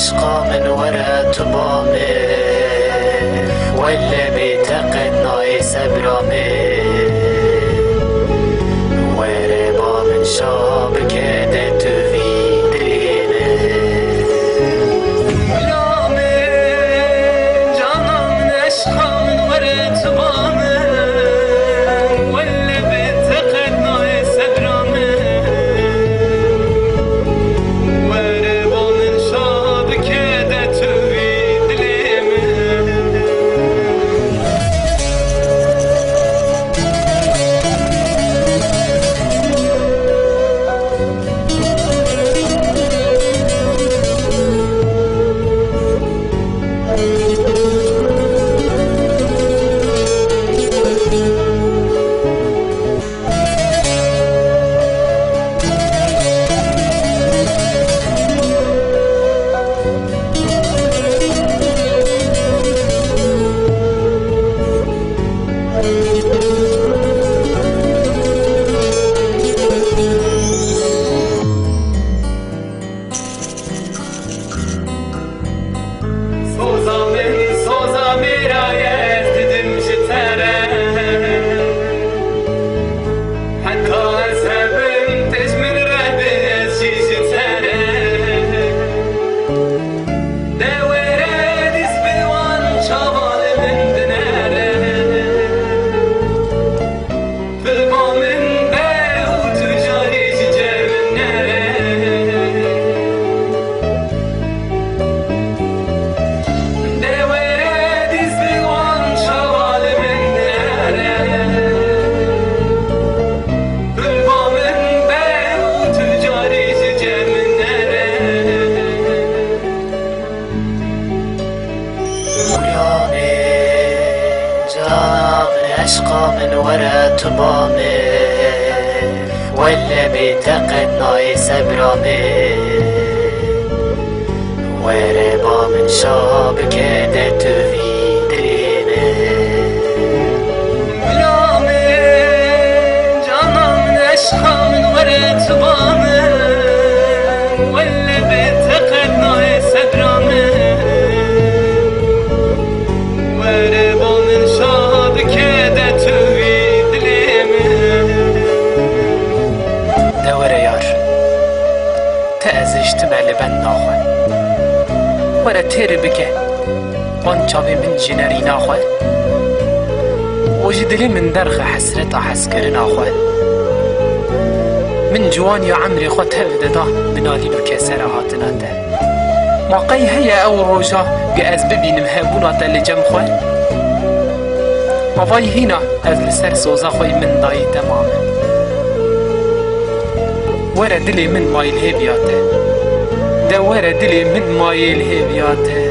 عشقا من ورا تبامي ولا بيتقد ناقص برامي وربا من شاب كده تفيدريني غلامي جانا من عشقا من ورا تبامي ولا بيتقد ناقص برامي وربا من شاب كده تفيدريني Soza mirayet dedim jitere Hatta azabım tezmin rahbet jitere Devere dizbivan çaval mendinere Filbamin behu tücari cemnere عشقا من ورا تبامي ولا بيتقد ناقص برامي وربا من شاب كده تفيدريني غلامي جانا من عشقا من ورا تبامي ولا بيتقد ناقص برامي وربا من شاب كده دور يار تأزشت مالي بن ناخوه ورا تير بكه بانچاوي من جنري ناخوه وجدلي من درخ حسرت حسكر ناخوه من جوان يا عمري خو تهددا بنالي بكسر هاتناته ما قي هيا او روجا جاز ببينم هبونات اللي جم خوه ما فاي هنا از لسر سوزا خوي من داي تماما ورا دلي من مايل هبياته دوره دلی من مایل هیویاته